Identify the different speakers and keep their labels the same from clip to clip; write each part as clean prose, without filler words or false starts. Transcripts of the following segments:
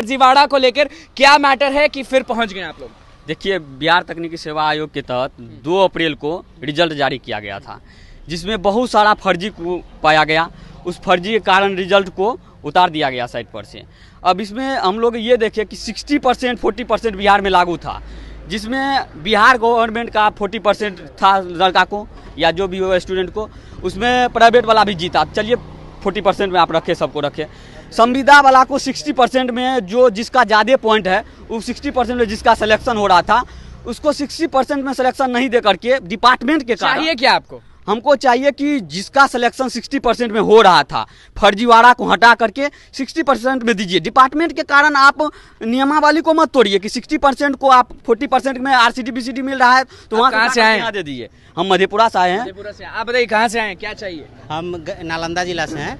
Speaker 1: फर्जीवाड़ा को लेकर क्या मैटर है कि फिर पहुंच गए आप लोग?
Speaker 2: देखिए, बिहार तकनीकी सेवा आयोग के तहत 2 अप्रैल को रिजल्ट जारी किया गया था, जिसमें बहुत सारा फर्जी को पाया गया। उस फर्जी के कारण रिजल्ट को उतार दिया गया साइट पर से। अब इसमें हम लोग ये देखें कि 60% 40% बिहार में लागू था, जिसमें बिहार गवर्नमेंट का 40% था लड़का को या जो भी हो स्टूडेंट को, उसमें प्राइवेट वाला भी जीता। चलिए 40% में आप रखें, सबको रखें। संविदा वाला को 60% में जो जिसका ज़्यादा पॉइंट है, वो 60% में जिसका सिलेक्शन हो रहा था, उसको 60% में सिलेक्शन नहीं दे करके डिपार्टमेंट के कारण
Speaker 1: चाहिए क्या आपको?
Speaker 2: हमको चाहिए कि जिसका सिलेक्शन 60% में हो रहा था, फर्जीवाड़ा को हटा करके 60% में दीजिए। डिपार्टमेंट के कारण आप नियमावली को मत तोड़िए कि 60% को आप 40% में RCD BCD मिल रहा है तो वहाँ
Speaker 1: कहाँ से आए?
Speaker 2: दे दीजिए। हम मधेपुरा से आए हैं।
Speaker 1: मधेपुरा से। आप बताइए कहाँ से आए, क्या चाहिए?
Speaker 3: हम नालंदा जिला से हैं।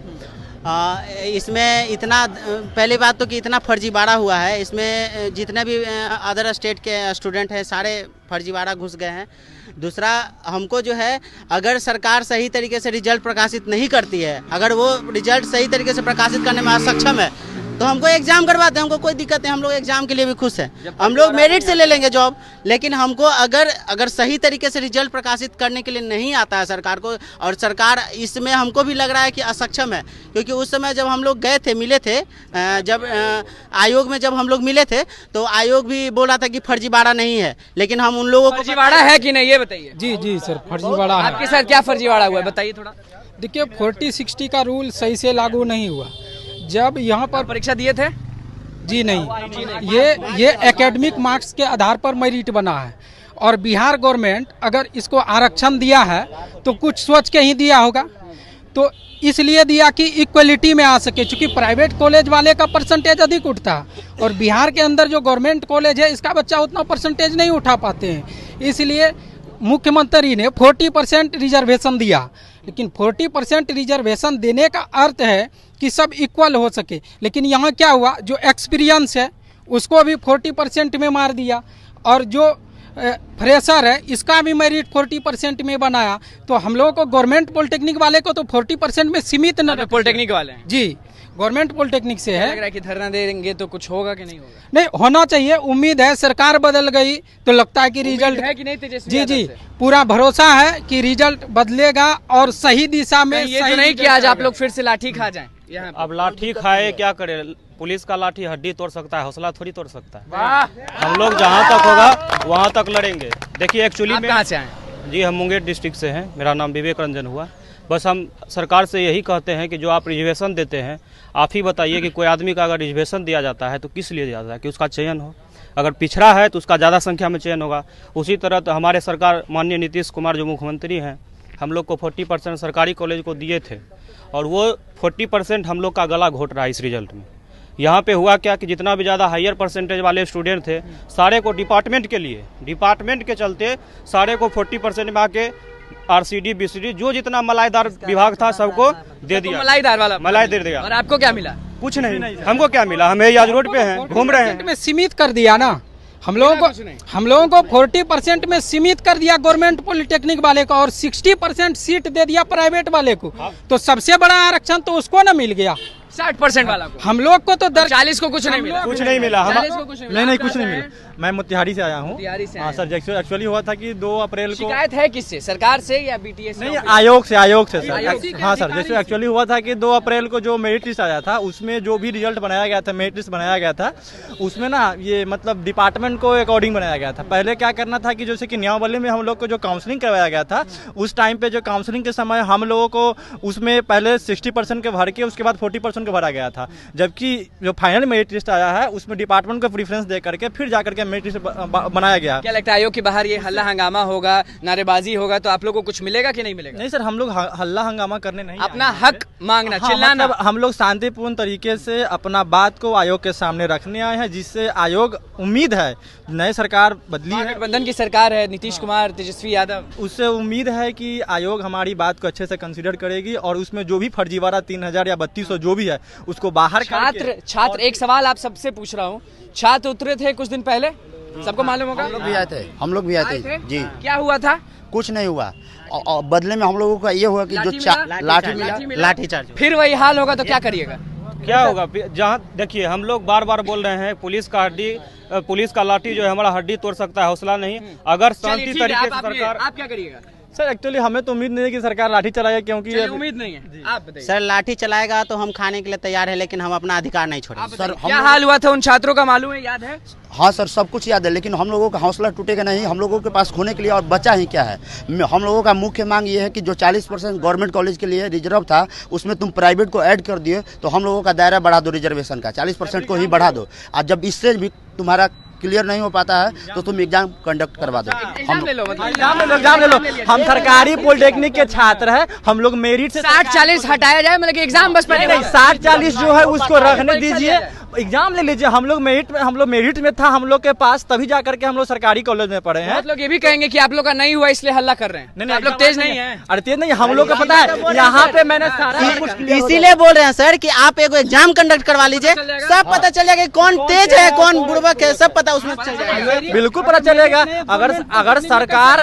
Speaker 3: इसमें इतना, पहली बात तो कि इतना फर्जीवाड़ा हुआ है, इसमें जितने भी अदर स्टेट के स्टूडेंट हैं सारे फर्जीवाड़ा घुस गए हैं। दूसरा, हमको जो है, अगर सरकार सही तरीके से रिजल्ट प्रकाशित नहीं करती है, अगर वो रिजल्ट सही तरीके से प्रकाशित करने में असक्षम है, तो हमको एग्जाम करवाते हैं, हमको कोई दिक्कत नहीं, हम लोग एग्जाम के लिए भी खुश हैं। हम लोग मेरिट से ले लेंगे जॉब, लेकिन हमको अगर सही तरीके से रिजल्ट प्रकाशित करने के लिए नहीं आता है सरकार को, और सरकार इसमें हमको भी लग रहा है कि असक्षम है। क्योंकि उस समय जब हम लोग गए थे, मिले थे, जब आयोग में जब हम लोग मिले थे, तो आयोग भी बोल रहा था कि फर्जीवाड़ा नहीं है, लेकिन हम उन लोगों को
Speaker 1: फर्जीवाड़ा है कि नहीं ये बताइए।
Speaker 4: जी सर, फर्जीवाड़ा है।
Speaker 1: आपके साथ क्या फर्जीवाड़ा हुआ है बताइए थोड़ा।
Speaker 4: देखिए, 40-60 का रूल सही से लागू नहीं हुआ। जब यहाँ पर
Speaker 1: परीक्षा दिए थे?
Speaker 4: जी नहीं, ये एकेडमिक मार्क्स के आधार पर मेरिट बना है, और बिहार गवर्नमेंट अगर इसको आरक्षण दिया है तो कुछ सोच के ही दिया होगा। तो इसलिए दिया कि इक्वलिटी में आ सके, क्योंकि प्राइवेट कॉलेज वाले का परसेंटेज अधिक उठता है, और बिहार के अंदर जो गवर्नमेंट कॉलेज है इसका बच्चा उतना परसेंटेज नहीं उठा पाते हैं। इसलिए मुख्यमंत्री ने 40% रिजर्वेशन दिया। लेकिन 40% रिजर्वेशन देने का अर्थ है कि सब इक्वल हो सके, लेकिन यहाँ क्या हुआ, जो एक्सपीरियंस है उसको भी 40% में मार दिया, और जो फ्रेशर है इसका भी मेरिट 40% में बनाया। तो हम लोगों को गवर्नमेंट पॉलिटेक्निक वाले को तो 40% में सीमित न,
Speaker 1: पॉलिटेक्निक वाले हैं
Speaker 4: जी, गवर्नमेंट पॉलिटेक्निक से है।
Speaker 1: लग रहा है कि धरना देंगे तो कुछ होगा कि नहीं होगा?
Speaker 4: नहीं, होना चाहिए। उम्मीद है, सरकार बदल गई तो लगता है कि रिजल्ट
Speaker 1: है कि नहीं तेजस्वी?
Speaker 4: जी, पूरा भरोसा है कि रिजल्ट बदलेगा और सही दिशा में।
Speaker 1: ये तो नहीं कि आज आप लोग फिर से लाठी खा जाएं यहाँ?
Speaker 5: अब लाठी खाए क्या करे, पुलिस का लाठी हड्डी तोड़ सकता है, हौसला थोड़ी तोड़ सकता है। हम लोग जहाँ तक होगा वहाँ तक लड़ेंगे। देखिए, एक्चुअली
Speaker 1: आप कहाँ से आए?
Speaker 5: जी, हम मुंगेर डिस्ट्रिक्ट से हैं। मेरा नाम विवेक रंजन हुआ। बस हम सरकार से यही कहते हैं कि जो आप रिजर्वेशन देते हैं, आप ही बताइए कि कोई आदमी का अगर रिजर्वेशन दिया जाता है तो किस लिए दिया जाता है, कि उसका चयन हो। अगर पिछड़ा है तो उसका ज़्यादा संख्या में चयन होगा। उसी तरह तो हमारे सरकार माननीय नीतीश कुमार जो मुख्यमंत्री हैं, हम लोग को 40% सरकारी कॉलेज को दिए थे, और वो 40% हम लोग का गला घोट रहा है इस रिजल्ट में। यहाँ पे हुआ क्या कि जितना भी ज़्यादा हायर परसेंटेज वाले स्टूडेंट थे, सारे को डिपार्टमेंट के चलते सारे को 40% में आके RCD BCD जो जितना मलाईदार विभाग था सबको दे दिया। मलाई दे दिया।
Speaker 1: और आपको क्या मिला?
Speaker 5: कुछ नहीं। हमको क्या मिला, हम आज रोड पे हैं, घूम रहे हैं।
Speaker 4: में सीमित कर दिया ना हम लोगों को 40% में सीमित कर दिया गवर्नमेंट पॉलिटेक्निक वाले को, और 60% सीट दे दिया प्राइवेट वाले को। तो सबसे बड़ा आरक्षण तो उसको ना मिल गया,
Speaker 1: 60% वाला को।
Speaker 4: हम लोग को तो
Speaker 1: 40 को कुछ नहीं मिला।
Speaker 5: कुछ नहीं मिला।
Speaker 6: नहीं, कुछ नहीं मिला। मैं मोतिहारी से आया हूँ। हाँ सर, एक्चुअली हुआ था कि 2 अप्रैल को
Speaker 1: शिकायत है किससे, सरकार से या BTS?
Speaker 6: नहीं, आयोग से सर। हाँ सर, जैसे एक्चुअली हुआ था कि 2 अप्रैल को जो मेरिट लिस्ट आया था, उसमें जो भी रिजल्ट बनाया गया था, मेरिट लिस्ट बनाया गया था, उसमें ना ये मतलब डिपार्टमेंट को अकॉर्डिंग बनाया गया था। पहले क्या करना था कि जैसे कि नियमावली में हम लोग को जो काउंसलिंग करवाया गया था, उस टाइम पे जो काउंसलिंग के समय हम लोगों को उसमें पहले 60% के भर के उसके बाद 40% का भरा गया था। जबकि जो फाइनल मेरिट लिस्ट आया है उसमें डिपार्टमेंट को प्रेफरेंस दे करके फिर जाकर के मेरिट लिस्ट बनाया गया।
Speaker 1: क्या लगता है आयोग के बाहर ये हल्ला हंगामा होगा, नारेबाजी होगा, तो आप लोग को कुछ मिलेगा कि नहीं मिलेगा?
Speaker 6: नहीं सर, हम लोग हल्ला हंगामा करने नहीं,
Speaker 1: अपना हक मांगना, चिल्लाना।
Speaker 6: मतलब हम लोग शांतिपूर्ण तरीके से अपना बात को आयोग के सामने रखने आए हैं, जिससे आयोग, उम्मीद है नई सरकार बदली है,
Speaker 1: गठबंधन की सरकार है, नीतीश कुमार, तेजस्वी यादव,
Speaker 6: उससे उम्मीद है कि आयोग हमारी बात को अच्छे से कंसीडर करेगी, और उसमें जो भी फर्जीवाड़ा 3000 या 3200 जो भी है उसको बाहर।
Speaker 1: छात्र एक सवाल आप सबसे पूछ रहा हूँ, छात्र उतरे थे कुछ दिन पहले, सबको मालूम होगा?
Speaker 7: हम लोग भी आए थे जी।
Speaker 1: क्या हुआ था?
Speaker 7: कुछ नहीं हुआ, और बदले में हम लोगों का ये हुआ कि जो लाठी मिला, लाठी चार्ज।
Speaker 1: फिर वही हाल होगा तो क्या करिएगा?
Speaker 5: क्या होगा जहाँ देखिए हम लोग बार बार बोल रहे हैं पुलिस का लाठी जो है हमारा हड्डी तोड़ सकता है, हौसला नहीं। अगर शांति तरीके से सरकार
Speaker 1: आप क्या करिएगा
Speaker 6: सर? एक्चुअली हमें तो उम्मीद नहीं है कि सरकार लाठी चलाएगी, क्योंकि ये
Speaker 1: उम्मीद नहीं है। आप बताइए
Speaker 3: सर लाठी चलाएगा तो हम खाने के लिए तैयार है, लेकिन हम अपना अधिकार नहीं छोड़ेंगे।
Speaker 7: सर
Speaker 1: क्या हाल हुआ था उन छात्रों का मालूम है, याद है?
Speaker 7: हाँ सर, सब कुछ याद है, लेकिन हम लोगों का हौसला टूटेगा नहीं। हम लोगों के पास खोने के लिए और बचा ही क्या है। हम लोगों का मुख्य मांग ये है कि जो 40% गवर्नमेंट कॉलेज के लिए रिजर्व था, उसमें तुम प्राइवेट को ऐड कर दिए, तो हम लोगों का दायरा बढ़ा दो रिजर्वेशन का, 40% को ही बढ़ा दो। और जब इससे भी तुम्हारा क्लियर नहीं हो पाता है तो तुम एग्जाम कंडक्ट करवा दो।
Speaker 1: एग्जाम ले लो, मतलब
Speaker 6: एग्जाम ले लो। हम सरकारी पॉलिटेक्निक के छात्र हैं, हम लोग मेरिट से
Speaker 1: 60-40 हटाया जाए, मतलब कि एग्जाम बस पहले
Speaker 6: नहीं 60-40 जो है उसको रखने दीजिए, एग्जाम ले लीजिए। हम लोग मेरिट में था हम लोग के पास, तभी जा करके हम लोग सरकारी कॉलेज में पढ़े हैं।
Speaker 1: बहुत लोग ये भी कहेंगे कि आप लोग का नहीं हुआ इसलिए हल्ला कर रहे हैं। नहीं, आप लोग तेज नहीं है।
Speaker 6: अरे तेज नहीं, हम लोग का पता है यहाँ पे मैंने सारा
Speaker 3: इसीलिए बोल रहे हैं सर कि आप एक एग्जाम कंडक्ट करवा लीजिए, सब पता चल जाएगा कौन तेज है कौन बुड़बक है, सब पता उसमें चल जाएगा।
Speaker 6: बिल्कुल पता चलेगा। अगर सरकार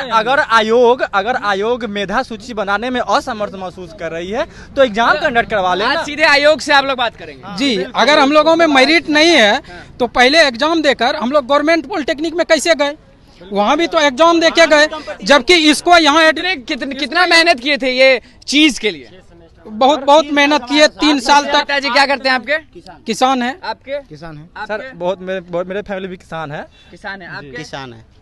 Speaker 6: अगर आयोग मेधा सूची बनाने में असमर्थ महसूस कर रही है तो एग्जाम कंडक्ट करवा लेना।
Speaker 1: सीधे आयोग से आप लोग बात करेंगे
Speaker 4: जी। अगर हम लोगों में मेरिट नहीं है तो पहले एग्जाम देकर हम लोग गवर्नमेंट पॉलिटेक्निक में कैसे गए? वहाँ भी तो एग्जाम देके गए, जबकि इसको यहाँ
Speaker 1: कितना मेहनत किए थे ये चीज के लिए?
Speaker 4: बहुत मेहनत किए 3 साल तक।
Speaker 1: पिताजी क्या करते हैं आपके?
Speaker 4: किसान है।
Speaker 1: आपके
Speaker 7: किसान है
Speaker 6: सर, बहुत मेरे फैमिली भी किसान है।
Speaker 1: किसान है आपके?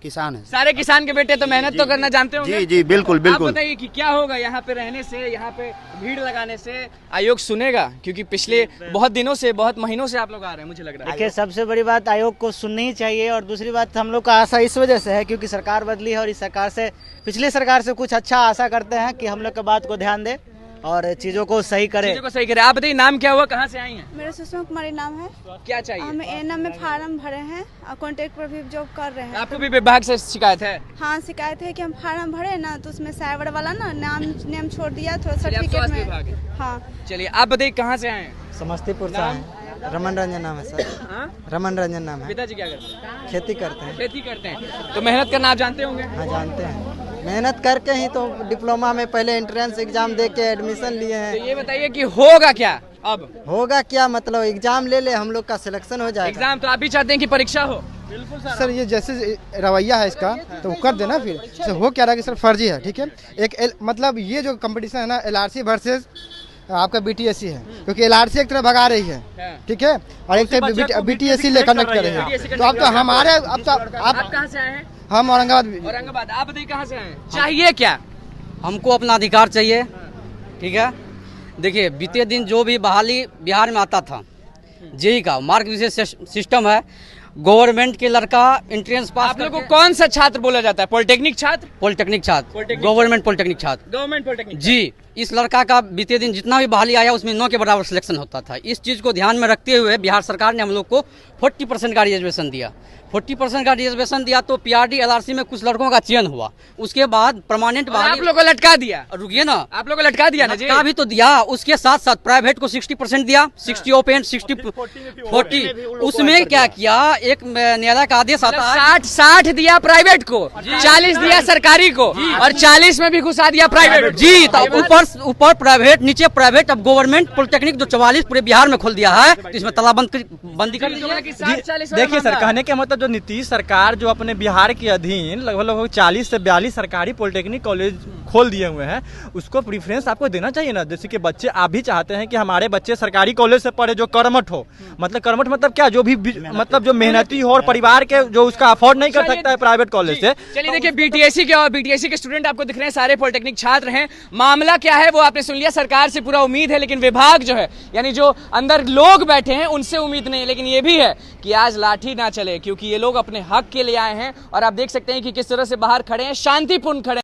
Speaker 7: किसान है।
Speaker 1: सारे किसान के बेटे तो मेहनत तो करना जानते होंगे।
Speaker 7: जी बिल्कुल
Speaker 1: आप बताइए कि क्या होगा यहाँ पे रहने से, यहाँ पे भीड़ लगाने से? आयोग सुनेगा? क्योंकि पिछले बहुत दिनों से, बहुत महीनों से आप लोग आ रहे हैं, मुझे लग रहा है।
Speaker 8: देखिए सबसे बड़ी बात आयोग को सुननी ही चाहिए, और दूसरी बात हम लोग का आशा इस वजह से है क्योंकि सरकार बदली है और इस सरकार से, पिछली सरकार से कुछ अच्छा आशा करते हैं कि हम लोग के बात को ध्यान दे और चीजों को सही करे।
Speaker 1: आप बताइए नाम क्या हुआ, कहाँ से आई हैं?
Speaker 9: मेरा सुषमा कुमारी नाम है।
Speaker 1: क्या चाहिए?
Speaker 9: हम एएनएम में फार्म भरे हैं और कॉन्ट्रैक्ट पर भी जॉब कर रहे हैं।
Speaker 1: आपको भी विभाग से शिकायत है?
Speaker 9: हाँ, शिकायत है कि हम फार्म भरे ना तो उसमें साइबर वाला ना नाम छोड़ दिया, थोड़ा सर्टिफिकेट में। हाँ
Speaker 1: चलिए, आप बताइए कहाँ से आए हैं?
Speaker 8: समस्तीपुर से हैं। रमन रंजन नाम है सर। रमन रंजन नाम है।
Speaker 1: पिताजी क्या करते हैं?
Speaker 8: खेती करते हैं।
Speaker 1: खेती करते हैं, तो मेहनत करना आप जानते होंगे?
Speaker 8: हाँ जानते हैं, मेहनत करके ही तो डिप्लोमा में पहले एंट्रेंस एग्जाम दे के एडमिशन लिए हैं।
Speaker 1: तो ये बताइए कि होगा क्या अब?
Speaker 8: होगा क्या मतलब एग्जाम ले हम लोग का सिलेक्शन हो जाएगा।
Speaker 1: एग्जाम तो आप भी चाहते हैं कि परीक्षा हो?
Speaker 10: सर ये जैसे रवैया है इसका तो वो कर देना। फिर सर हो क्या रहा है कि सर फर्जी है, ठीक है। मतलब ये जो कंपटीशन है ना LRC वर्सेस आपका BTSC है, क्योंकि LRC एक तरह भगा रही है, ठीक है, और एक तरह BTSC कंडक्ट कर रही है। तो अब तो हमारे अब तो
Speaker 1: आप कहाँ से आए हैं?
Speaker 10: हम औरंगाबाद।
Speaker 1: आप बताइए कहाँ से आए हैं? चाहिए क्या?
Speaker 11: हमको अपना अधिकार चाहिए, ठीक है। देखिए बीते दिन जो भी बहाली बिहार में आता था, जेई का मार्क विशेष सिस्टम है, गवर्नमेंट के लड़का एंट्रेंस पास।
Speaker 1: आप लोगों को कौन सा छात्र बोला जाता है? पॉलिटेक्निक छात्र?
Speaker 11: पॉलिटेक्निक छात्र, गवर्नमेंट पॉलिटेक्निक छात्र।
Speaker 1: गवर्नमेंट पॉलिटेक्निक
Speaker 11: जी। इस लड़का का बीते दिन जितना भी बहाली आया उसमें 9 के बराबर सिलेक्शन होता था। इस चीज़ को ध्यान में रखते हुए बिहार सरकार ने हम लोग को 40% का रिजर्वेशन दिया। 40% का रिजर्वेशन दिया तो PRD LRC में कुछ लड़कों का चयन हुआ, उसके बाद परमानेंट
Speaker 1: आप लोगों को लटका दिया।
Speaker 11: रुकिए ना,
Speaker 1: आप लोगों को लटका दिया ना?
Speaker 11: लटका भी तो दिया, उसके साथ साथ प्राइवेट को 60% दिया, 60 ओपन 60-40। उसमें क्या किया, एक न्यायालय का आदेश आता है
Speaker 1: 60 दिया प्राइवेट को, 40 दिया सरकारी को, और 40 में भी घुसा दिया प्राइवेट।
Speaker 11: जी, तो ऊपर प्राइवेट, नीचे प्राइवेट। अब गवर्नमेंट पॉलिटेक्निक जो 44 पूरे बिहार में खोल दिया है, तो इसमें तालाबंदी कर दी।
Speaker 6: देखिए सर, कहने के मतलब जो नीतीश सरकार जो अपने बिहार के अधीन लगभग 40 से 42 सरकारी पॉलिटेक्निक कॉलेज खोल दिए हुए हैं, उसको प्रीफरेंस आपको देना चाहिए ना। जैसे कि बच्चे, आप भी चाहते हैं कि हमारे बच्चे सरकारी कॉलेज से पढ़े जो कर्मठ हो, मतलब कर्मठ मतलब क्या, जो भी मतलब जो मेहनती हो और परिवार के जो उसका अफोर्ड नहीं कर सकता है प्राइवेट कॉलेज से।
Speaker 1: चलिए देखिए, BTSC के स्टूडेंट आपको दिख रहे हैं, सारे पॉलिटेक्निक छात्र हैं। मामला क्या है वो आपने सुन लिया। सरकार से पूरा उम्मीद है, लेकिन विभाग जो है, यानी जो अंदर लोग बैठे हैं, उनसे उम्मीद नहीं है। लेकिन ये भी है कि आज लाठी ना चले, क्योंकि ये लोग अपने हक के लिए आए हैं। और आप देख सकते हैं कि किस तरह से बाहर खड़े हैं, शांतिपूर्ण खड़े हैं।